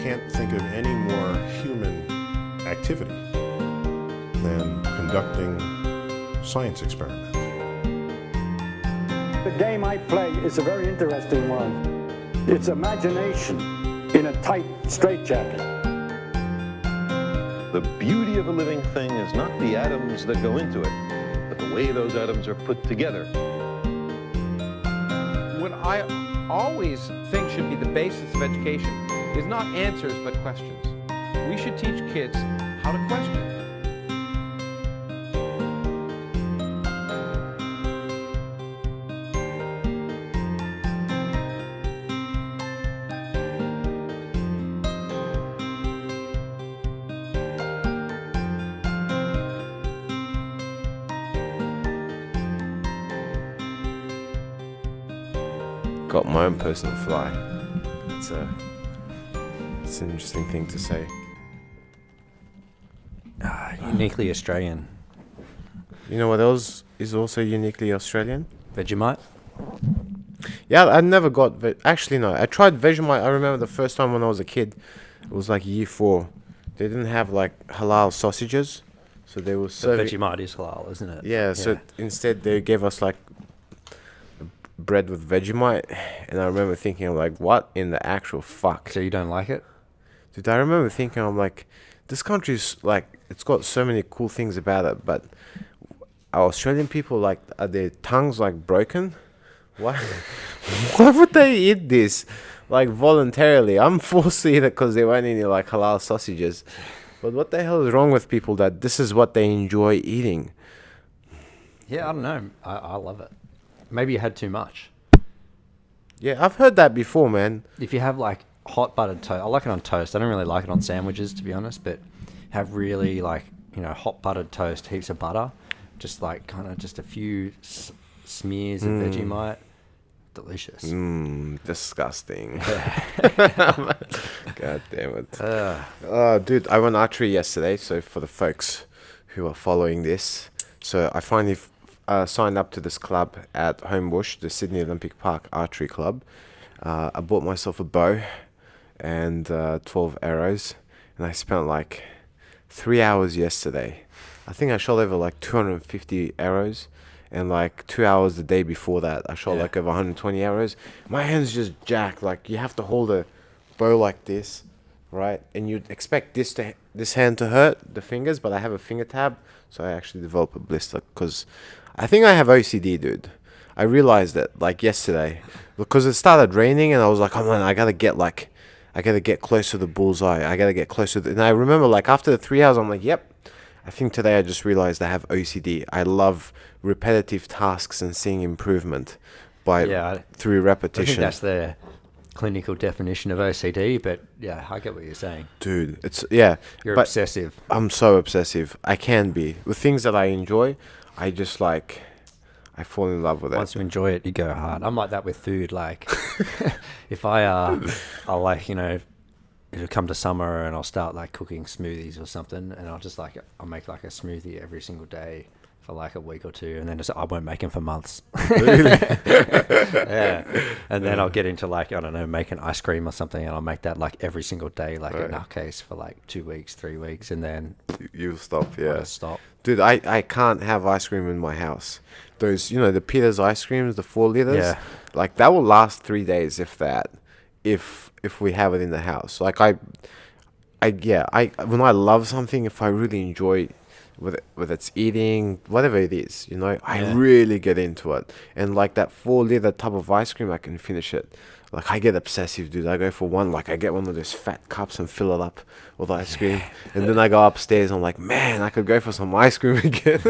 can't think of any more human activity than conducting science experiments. The game I play is a very interesting one. It's imagination in a tight straitjacket. The beauty of a living thing is not the atoms that go into it, but the way those atoms are put together. What I always think should be the basis of education is not answers but questions. We should teach kids how to question. Got my own personal fly. It's an interesting thing to say. Uniquely Australian. You know what else is also uniquely Australian? Vegemite. Yeah, I never got... Actually, no. I tried Vegemite. I remember the first time when I was a kid. It was like year 4. They didn't have like halal sausages. So they were serving... Vegemite is halal, isn't it? Yeah, so instead they gave us like bread with Vegemite. And I remember thinking, I'm like, what in the actual fuck? So you don't like it? Dude, I remember thinking, I'm like, this country's like, it's got so many cool things about it, but are Australian people like, are their tongues like broken? Why? Why would they eat this like voluntarily? I'm forced to eat it because there weren't any like halal sausages. But what the hell is wrong with people that this is what they enjoy eating? Yeah, I don't know. I love it. Maybe you had too much. Yeah, I've heard that before, man. If you have like hot buttered toast, I like it on toast. I don't really like it on sandwiches, to be honest, but have really like, hot buttered toast, heaps of butter, just like kind of just a few smears of Vegemite. Delicious. Disgusting. God damn it. Dude, I went archery yesterday, so for the folks who are following this, so I finally signed up to this club at Homebush, the Sydney Olympic Park Archery Club. I bought myself a bow and 12 arrows, and I spent like 3 hours yesterday. I think I shot over like 250 arrows, and like 2 hours the day before that I shot like over 120 arrows. My hands just jacked. Like, you have to hold a bow like this, right? And you'd expect this hand to hurt the fingers, but I have a finger tab, so I actually developed a blister because I think I have OCD, dude. I realized it like yesterday because it started raining, and I was like, oh man, I gotta get close to the bullseye. I gotta get closer. And I remember like after the 3 hours, I'm like, yep. I think today I just realized I have OCD. I love repetitive tasks and seeing improvement through repetition. I think that's the clinical definition of OCD, but yeah, I get what you're saying. Dude, You're obsessive. I'm so obsessive. I can be. With things that I enjoy, I just like, I fall in love with it. Once you enjoy it, you go hard. I'm like that with food. Like, if I like, it'll come to summer and I'll start like cooking smoothies or something, and I'll make like a smoothie every single day for like a week or two, and then I won't make them for months. Really? Yeah. And then I'll get into like, I don't know, making ice cream or something, and I'll make that like every single day, like a nutcase for like 2 weeks, 3 weeks, and then you'll stop. Yeah. I'll stop. Dude, I can't have ice cream in my house. Those, the Peter's ice creams, the 4 liters. Yeah. Like that will last 3 days, if that. If we have it in the house, like I when I love something, if I really enjoy with its eating, whatever it is, I really get into it. And like that 4-liter tub of ice cream, I can finish it. Like I get obsessive, dude. I go for one, like I get one of those fat cups and fill it up with ice cream, and then I go upstairs. I'm like, man, I could go for some ice cream again.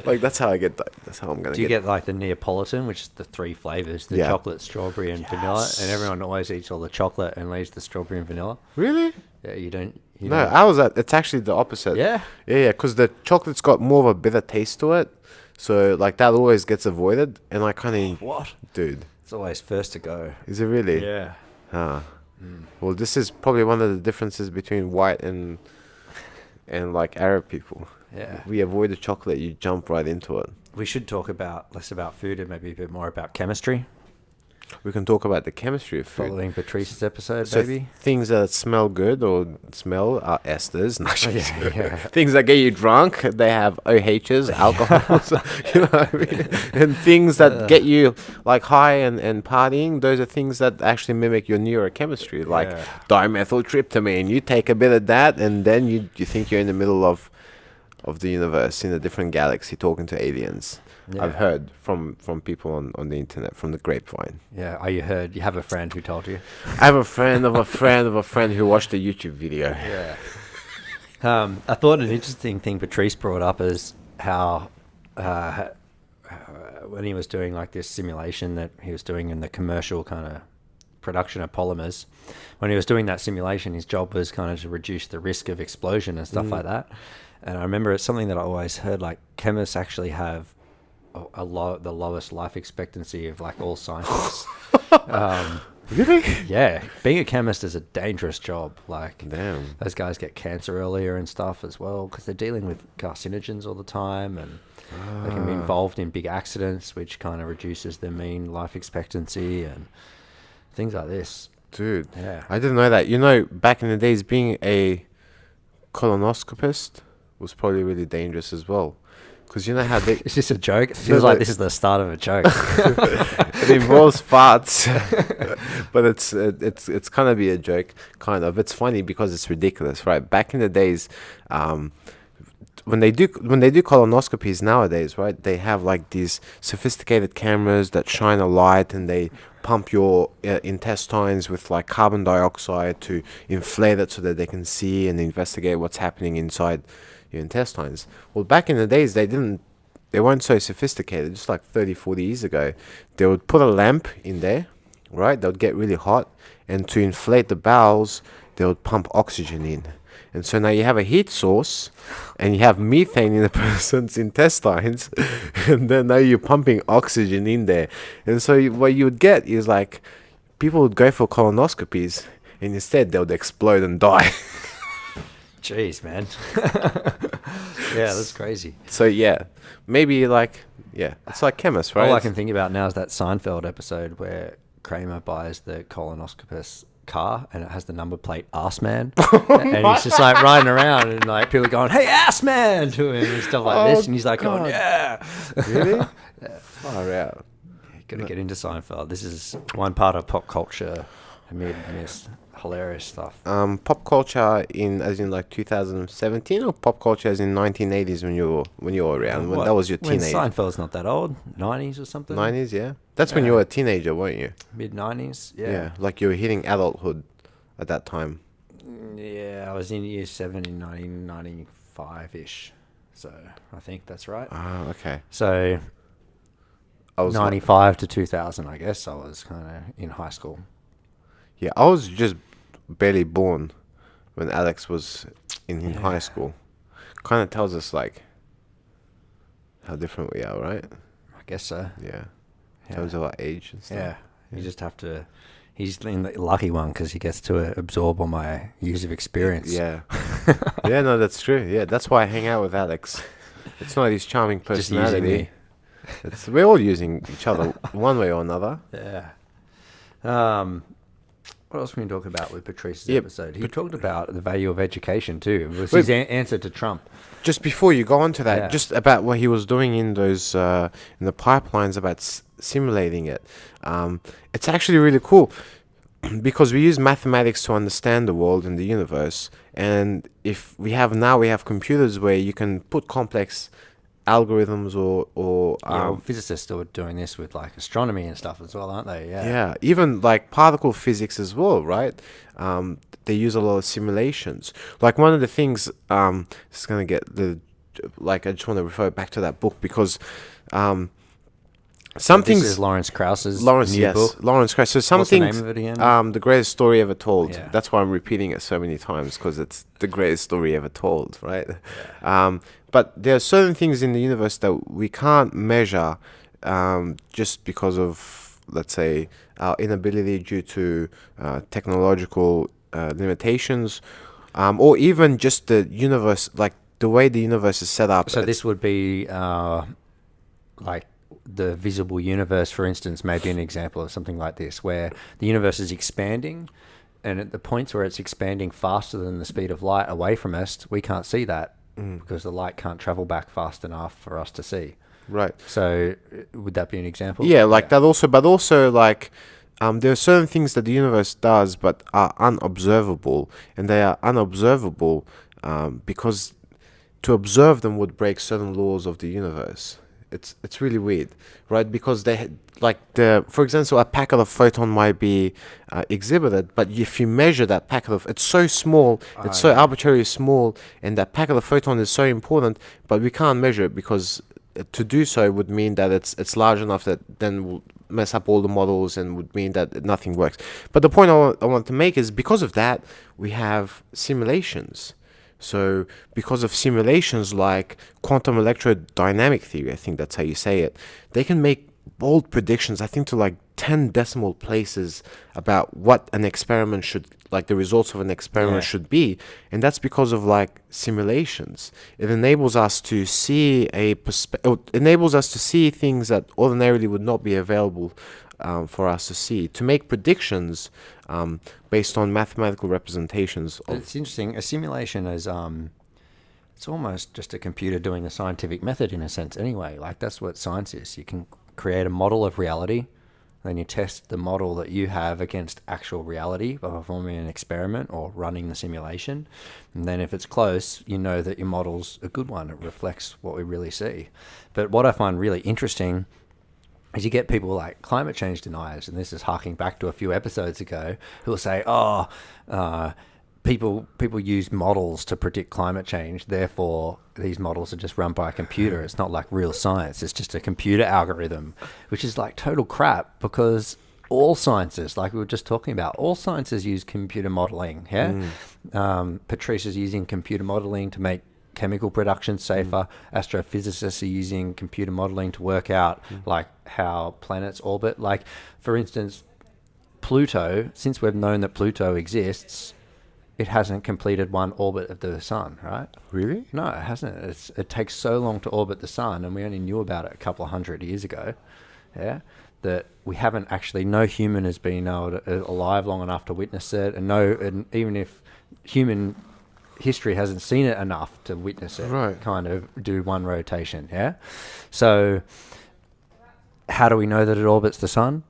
Like that's how I get. That's how I'm gonna. Do you get like the Neapolitan, which is the 3 flavors, the chocolate, strawberry, and vanilla? And everyone always eats all the chocolate and leaves the strawberry and vanilla. Really? Yeah, you don't. No, it's actually the opposite. Yeah. Yeah, because the chocolate's got more of a bitter taste to it, so like that always gets avoided, and I kind of what, dude. It's always first to go. Is it really? Yeah. Well, this is probably one of the differences between white and like Arab people. Yeah. We avoid the chocolate, you jump right into it. We should talk less about food and maybe a bit more about chemistry. we can talk about the chemistry of food. Following Patrice's episode, So baby. things that smell good or smell are esters. No, Yeah. things that get you drunk, they have OHs, alcohols. You know what I mean? And things that get you like high and partying, those are things that actually mimic your neurochemistry, like Yeah. dimethyltryptamine. You take a bit of that, and then you think you're in the middle of the universe in a different galaxy talking to aliens. Yeah. I've heard from people on the internet, from the grapevine. Yeah. Oh, you have a friend who told you? I have a friend of a friend of a friend who watched a YouTube video. Yeah. I thought an interesting thing Patrice brought up is how when he was doing like this simulation that he was doing in the commercial kind of production of polymers, when he was doing that simulation, his job was kind of to reduce the risk of explosion and stuff like that. And I remember it's something that I always heard, like chemists actually have the lowest life expectancy of like all scientists. Really? Yeah, being a chemist is a dangerous job. Like, Damn. those guys get cancer earlier and stuff as well because they're dealing with carcinogens all the time, and they can be involved in big accidents, which kind of reduces their mean life expectancy and things like this. Dude, Yeah. I didn't know that. You know, back in the days, being a colonoscopist was probably really dangerous as well. Because you know how they... Is this a joke? It feels like this is the start of a joke. it involves farts, but it's kind of be a joke, kind of. It's funny because it's ridiculous, right? Back in the days, when they do colonoscopies nowadays, right? They have like these sophisticated cameras that shine a light, and they pump your intestines with like carbon dioxide to inflate it so that they can see and investigate what's happening inside your intestines. Well, back in the days, they weren't so sophisticated. Just like 30, 40 years ago, they would put a lamp in there, right? They would get really hot, and to inflate the bowels, they would pump oxygen in. And so now you have a heat source, and you have methane in the person's intestines, and then now you're pumping oxygen in there. And so what you would get is like people would go for colonoscopies, and instead they would explode and die. Jeez, man. Yeah, that's crazy. So yeah, maybe like, yeah, it's like chemists, right? All I can think about now is that Seinfeld episode where Kramer buys the colonoscopist's car and it has the number plate Ass Man, and he's just like riding around and like people going, "Hey, Ass Man!" to him and stuff like this, and he's like, "Oh yeah." Really? Far out. Gotta get into Seinfeld. This is one part of pop culture I missed. Hilarious stuff. Pop culture as in like 2017, or pop culture as in 1980s when you were around, when that was your When teenage Seinfeld's not that old, 90s or something. 90s, yeah. That's when you were a teenager, weren't you? Mid 90s. Yeah. Yeah, like you were hitting adulthood at that time. Yeah, I was in year 7 in 1995-ish. So I think that's right. Ah, okay. So I was 95 to 2000, I guess. I was kind of in high school. Yeah, I was just barely born when Alex was in high school. Kind of tells us like how different we are, right? I guess so. Yeah. In Yeah. terms of our age and stuff. Yeah. You just have to. He's the lucky one because he gets to absorb all my years of experience. Yeah. Yeah, no, that's true. Yeah, that's why I hang out with Alex. It's not his charming Just using personality. me. We're all using each other one way or another. Yeah. What else were we talking about with Patrice's Yeah, episode? He talked about the value of education too. It was Wait. his answer to Trump. Just before you go on to that, Yeah. just about what he was doing in those in the pipelines about simulating it. It's actually really cool because we use mathematics to understand the world and the universe. And if we have computers where you can put complex algorithms or Physicists are doing this with like astronomy and stuff as well, aren't they? Yeah. yeah, even like particle physics as well, right? They use a lot of simulations. Like one of the things, it's gonna get I just want to refer back to that book because some This things. is Lawrence Krauss's Lawrence, new yes, book. Lawrence Krauss. So some What's the things, name of it again? The Greatest Story Ever Told. Yeah. That's why I'm repeating it so many times because it's the greatest story ever told, right? But there are certain things in the universe that we can't measure just because of, let's say, our inability due to technological limitations, or even just the universe, like the way the universe is set up. So this would be like the visible universe, for instance, may be an example of something like this, where the universe is expanding, and at the points where it's expanding faster than the speed of light away from us, we can't see that because the light can't travel back fast enough for us to see. Right. So would that be an example? Yeah, like that also, but also like there are certain things that the universe does but are unobservable, and they are unobservable because to observe them would break certain laws of the universe. It's really weird, right? Because for example, a packet of photon might be exhibited, but if you measure that packet of, it's so small, it's so arbitrarily small, and that packet of photon is so important, but we can't measure it because to do so would mean that it's large enough that then will mess up all the models and would mean that nothing works. But the point I want to make is because of that, we have simulations. So because of simulations like quantum electrodynamic theory, I think that's how you say it, they can make bold predictions, I think to like 10 decimal places about what an experiment should, like the results of an experiment should be. And that's because of like simulations. It enables us to see enables us to see things that ordinarily would not be available for us to see, to make predictions based on mathematical representations. It's interesting. A simulation is it's almost just a computer doing a scientific method in a sense anyway. Like that's what science is. You can create a model of reality, then you test the model that you have against actual reality by performing an experiment or running the simulation. And then if it's close, you know that your model's a good one. It reflects what we really see. But what I find really interesting is you get people like climate change deniers, and this is harking back to a few episodes ago, who will say, people use models to predict climate change, therefore these models are just run by a computer. It's not like real science, it's just a computer algorithm, which is like total crap, because all sciences, like we were just talking about, all sciences use computer modeling. Patrice is using computer modeling to make chemical production safer. Astrophysicists are using computer modeling to work out like how planets orbit. Like, for instance, Pluto, since we've known that Pluto exists, it hasn't completed one orbit of the sun, right? Really? No, it hasn't. It takes so long to orbit the sun, and we only knew about it a couple of 100 years ago, that we haven't actually, no human has been alive long enough to witness it, and even if human history hasn't seen it enough to witness it, kind of do one rotation, So how do we know that it orbits the sun?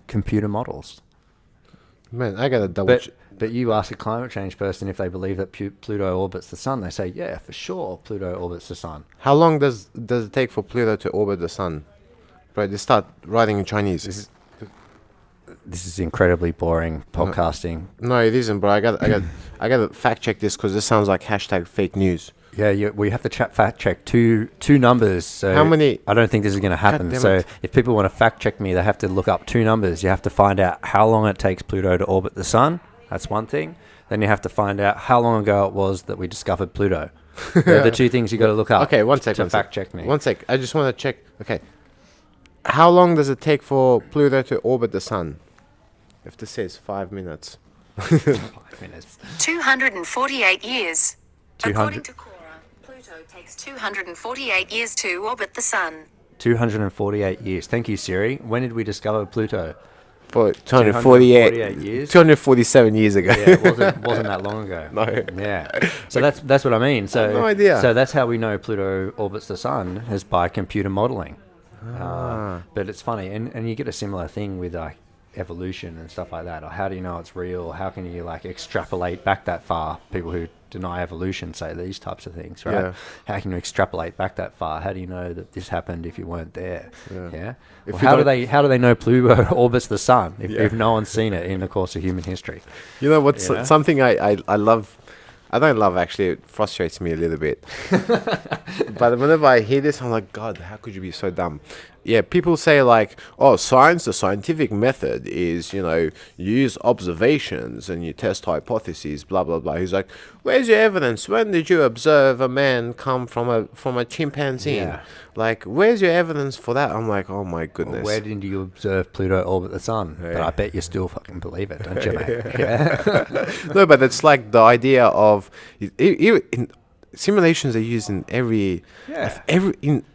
Computer models. Man, I gotta double check. But you ask a climate change person if they believe that Pluto orbits the sun, they say, yeah, for sure, Pluto orbits the sun. How long does it take for Pluto to orbit the sun? Right, they start writing in Chinese. This is incredibly boring podcasting. No, it isn't, bro. I got fact check this because this sounds like #fake news. Yeah, we have to fact check two numbers. So how many? I don't think this is going to happen. So if people want to fact check me, they have to look up two numbers. You have to find out how long it takes Pluto to orbit the sun. That's one thing. Then you have to find out how long ago it was that we discovered Pluto. They're the two things you got to look up. Okay, one sec. To fact check me. One sec. I just want to check. Okay, how long does it take for Pluto to orbit the sun? If this says 5 minutes. 5 minutes. 248 years. 200. According to Quora, Pluto takes 248 years to orbit the sun. 248 years. Thank you, Siri. When did we discover Pluto? For 248 years. 247 years ago. Yeah, it wasn't that long ago. No. Yeah. So that's what I mean. So no idea. So that's how we know Pluto orbits the sun, is by computer modeling. But it's funny, and you get a similar thing with like evolution and stuff like that. Or how do you know it's real? How can you like extrapolate back that far? People who deny evolution say these types of things, right? Yeah. How can you extrapolate back that far? How do you know that this happened if you weren't there? Yeah. Well, how do they know Pluto orbits the sun if no one's seen it in the course of human history? You know what's something I love. I don't love, actually. It frustrates me a little bit. But whenever I hear this, I'm like, God, how could you be so dumb? Yeah, people say like, oh, science, the scientific method is, you use observations and you test hypotheses, blah, blah, blah. He's like, where's your evidence? When did you observe a man come from a chimpanzee? Yeah. Like, where's your evidence for that? I'm like, oh my goodness. Well, where did you observe Pluto orbit the sun? Yeah. But I bet you still fucking believe it, don't you, mate? Yeah. No, but it's like the idea of... simulations are used in every Yeah.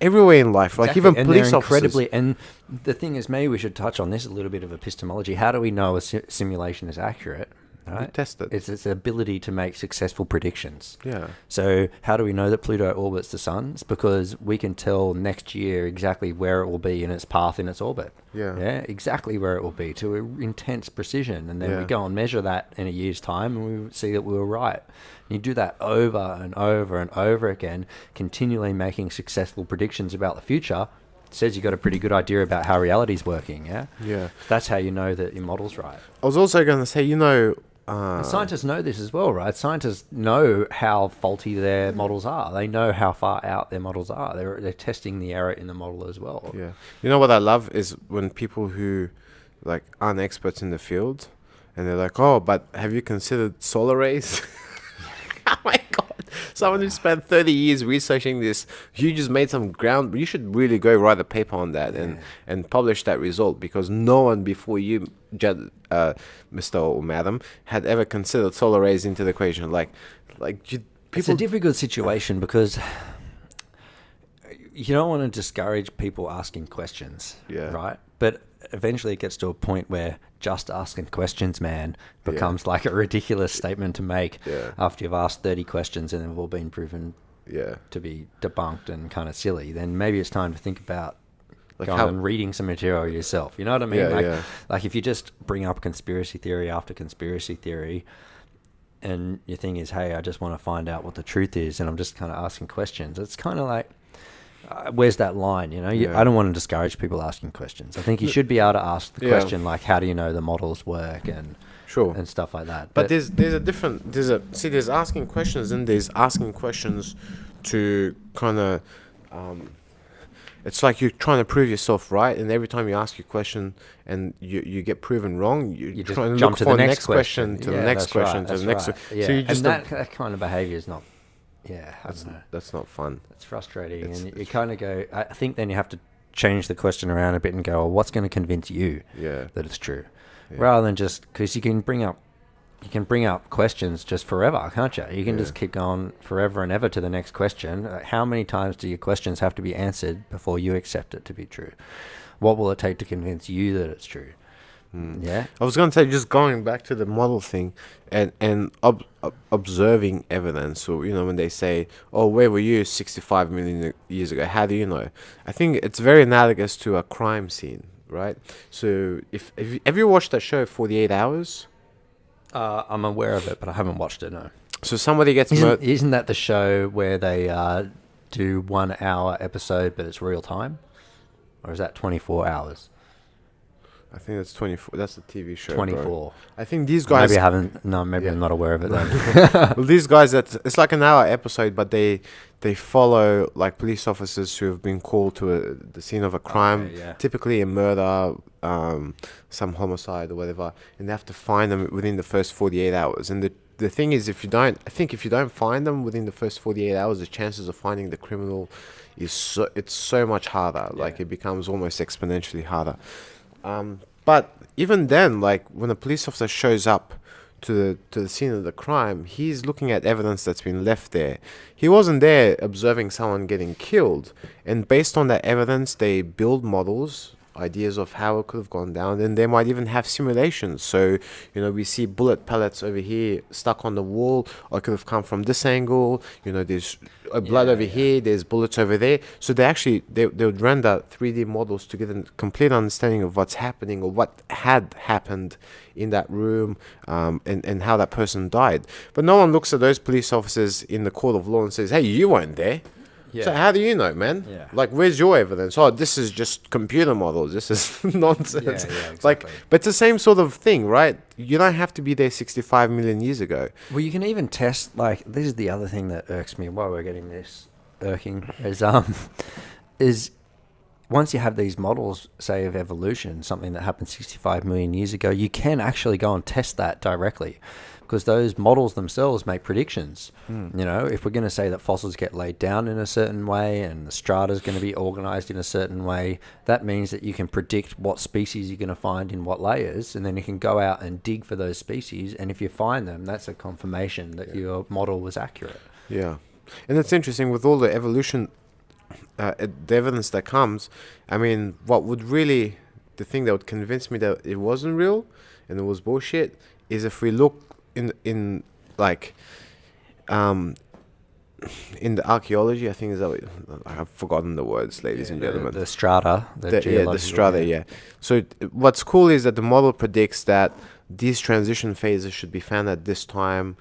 everywhere in life. Like even and police they're officers. incredibly. And the thing is, maybe we should touch on this a little bit of epistemology. How do we know a simulation is accurate? Right? test it. It's its ability to make successful predictions. Yeah. So how do we know that Pluto orbits the sun? It's because we can tell next year exactly where it will be in its path in its orbit. Yeah. Yeah, exactly where it will be to intense precision. And then we Yeah. go and measure that in a year's time and we see that we were right. And you do that over and over and over again, continually making successful predictions about the future. It says you've got a pretty good idea about how reality's working, yeah? Yeah. That's how you know that your model's right. I was also going to say, And scientists know this as well, right? Scientists know how faulty their models are. They know how far out their models are. They're testing the error in the model as well. yeah. You know what I love is when people who like aren't experts in the field, and they're like, "Oh, but have you considered solar rays?" Oh my god! Someone who spent 30 years researching this, you just made some ground. You should really go write a paper on that and publish that result, because no one before you, Mr. or Madam, had ever considered solar rays into the equation. It's a People. difficult situation because you don't want to discourage people asking questions, Yeah. right? But eventually it gets to a point where just asking questions, man, becomes like a ridiculous statement to make Yeah. after you've asked 30 questions and they've all been proven Yeah. to be debunked and kind of silly. Then maybe it's time to think about Like going how- and reading some material yourself. You know what I mean? Yeah, like, yeah. like if you just bring up conspiracy theory after conspiracy theory, and your thing is, hey, I just want to find out what the truth is, and I'm just kind of asking questions. It's kind of like, where's that line? You know, Yeah. I don't want to discourage people asking questions. I think you should be able to ask the Yeah. question like, how do you know the models work and Sure. and stuff like that. But there's a different there's asking questions, and there's asking questions to kind of it's like you're trying to prove yourself right, and every time you ask your question and you get proven wrong, you you just try and jump look to for the next question, question. to Yeah, the next that's right, question, to the that's next. right. Yeah. So you just and that kind of behavior is not. Yeah, I don't know. that's not fun. It's frustrating, It's- and you kind of go. I think then you have to change the question around a bit and go, well, what's going to convince you Yeah. that it's true, Yeah. rather than just because you can bring up questions just forever, can't you? You can Yeah. just keep going forever and ever to the next question. How many times do your questions have to be answered before you accept it to be true? What will it take to convince you that it's true? Yeah. I was going to say, just going back to the model thing and observing evidence. So, when they say, oh, where were you 65 million years ago? How do you know? I think it's very analogous to a crime scene, right? So if have you watched that show 48 Hours? I'm aware of it, but I haven't watched it, no. So somebody gets murdered. Isn't that the show where they do 1 hour episode, but it's real time? Or is that 24 hours? I think that's 24. That's a TV show. 24. Bro. I think these guys. Maybe I haven't. No, maybe Yeah. I'm not aware of it then. Well, these guys, it's like an hour episode, but they follow like police officers who have been called to the scene of a crime, Okay, yeah. typically a murder, some homicide or whatever, and they have to find them within the first 48 hours. And the thing is, if you don't find them within the first 48 hours, the chances of finding the criminal is so much harder. Like it becomes almost exponentially harder. But even then, like when a police officer shows up to the scene of the crime, he's looking at evidence that's been left there. He wasn't there observing someone getting killed. And based on that evidence, they build models, ideas of how it could have gone down, and they might even have simulations. So, we see bullet pellets over here stuck on the wall, or it could have come from this angle. There's blood over here, there's bullets over there. So they would render 3D models to get a complete understanding of what's happening or what had happened in that room, and how that person died. But no one looks at those police officers in the court of law and says, hey, you weren't there. So how do you know, man? Yeah. Like, where's your evidence? Oh, this is just computer models. This is nonsense. Yeah, It's like, exactly. but it's the same sort of thing, right? You don't have to be there 65 million years ago. Well, you can even test, like, this is the other thing that irks me while we're getting this irking, is once you have these models, say, of evolution, something that happened 65 million years ago, you can actually go and test that directly. Because those models themselves make predictions. If we're going to say that fossils get laid down in a certain way and the strata is going to be organized in a certain way, that means that you can predict what species you're going to find in what layers, and then you can go out and dig for those species. And if you find them, that's a confirmation that your model was accurate. Yeah. And it's interesting with all the evolution, the evidence that comes. I mean, what would really, the thing that would convince me that it wasn't real and it was bullshit is if we look in like, in the archaeology, I think is that I've forgotten the words, ladies and gentlemen. The strata. The strata, yeah. So what's cool is that the model predicts that these transition phases should be found at this time,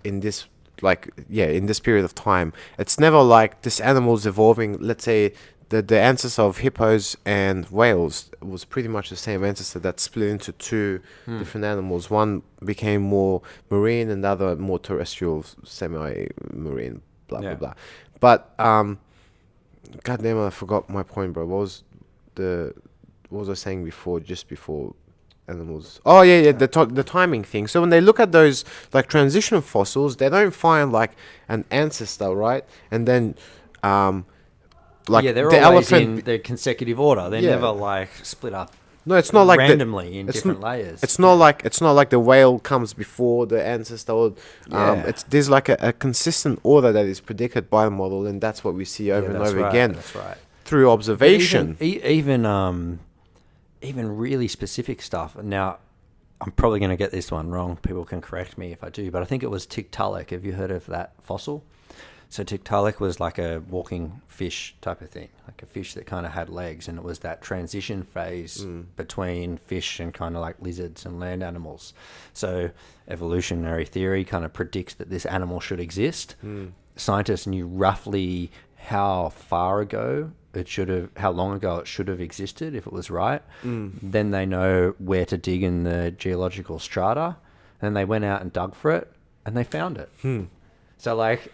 in this in this period of time. It's never like this animal's evolving. Let's say the ancestor of hippos and whales was pretty much the same ancestor that split into two different animals. One became more marine and the other more terrestrial, semi-marine, blah, blah, blah. But, goddamn, I forgot my point, bro. What was I saying before, just before animals? Oh, yeah, the timing thing. So when they look at those, like, transition fossils, they don't find, like, an ancestor, right? And then, like they're the always elephant in the consecutive order. They're never like split up. No, it's not like randomly in different layers. It's not like the whale comes before the ancestor. There's like a consistent order that is predicted by the model, and that's what we see over and over again. That's right. Through observation. Even really specific stuff. Now, I'm probably going to get this one wrong. People can correct me if I do, but I think it was Tiktaalik. Have you heard of that fossil? So Tiktaalik was like a walking fish type of thing, like a fish that kind of had legs, and it was that transition phase between fish and kind of like lizards and land animals. So evolutionary theory kind of predicts that this animal should exist. Scientists knew roughly how long ago it should have existed if it was right. Then they know where to dig in the geological strata, and they went out and dug for it, and they found it. So like,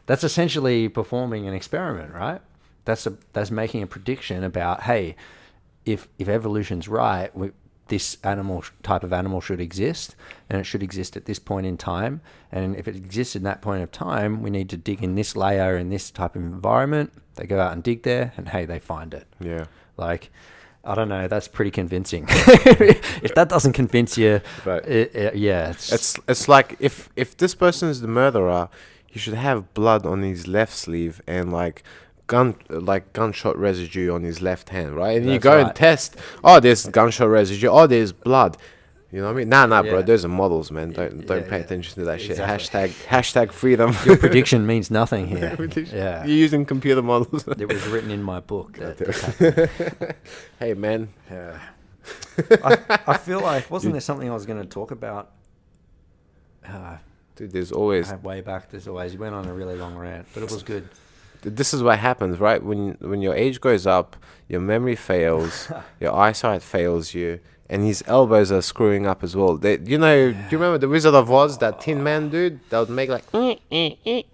that's essentially performing an experiment, right? That's making a prediction about, hey, if evolution's right, this type of animal should exist, and it should exist at this point in time. And if it exists in that point of time, we need to dig in this layer in this type of environment. They go out and dig there, and hey, they find it. Yeah. Like, I don't know. That's pretty convincing. If that doesn't convince you, right. It's like if this person is the murderer, he should have blood on his left sleeve and gunshot residue on his left hand, right? And you go and test. Oh, there's gunshot residue. Oh, there's blood. You know what I mean? Nah, bro. Those are models, man. Don't pay attention to that shit. Hashtag freedom. Your prediction means nothing here. You're using computer models. It was written in my book. Hey, man. Yeah. I feel like, wasn't there something I was going to talk about? Dude, there's always... way back, you went on a really long rant, but it was good. This is what happens, right? When your age goes up, your memory fails, your eyesight fails you, and his elbows are screwing up as well. Do you remember the Wizard of Oz, that Tin Man dude? That would make like...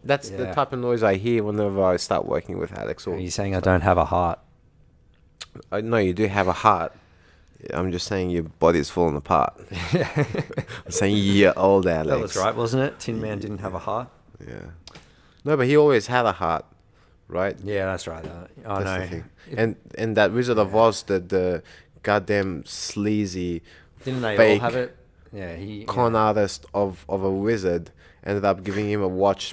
That's the type of noise I hear whenever I start working with Alex. Are you saying I don't have a heart? No, you do have a heart. I'm just saying your body's falling apart. I'm saying you're old, Alex. That was right, wasn't it? Tin Man didn't have a heart. Yeah. No, but he always had a heart, right? Yeah, that's right. I know. And that Wizard of Oz, the goddamn sleazy, didn't they fake all have it? Yeah, con artist of a wizard ended up giving him a watch,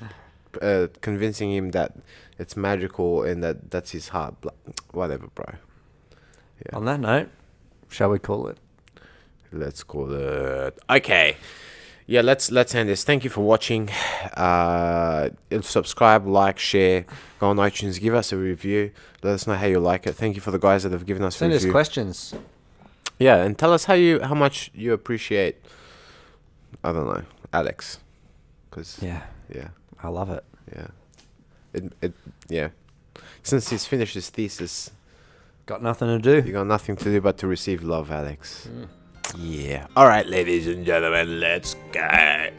convincing him that it's magical and that's his heart. Whatever, bro. Yeah. On that note, shall we call it? Let's call it. Okay. Yeah, let's end this. Thank you for watching. Subscribe, like, share. Go on iTunes, give us a review. Let us know how you like it. Thank you for the guys that have given us a review. Send us questions. Yeah, and tell us how much you appreciate, I don't know, Alex. Yeah, I love it. Yeah. Since he's finished his thesis, got nothing to do. You got nothing to do but to receive love, Alex. Yeah. All right, ladies and gentlemen, let's go.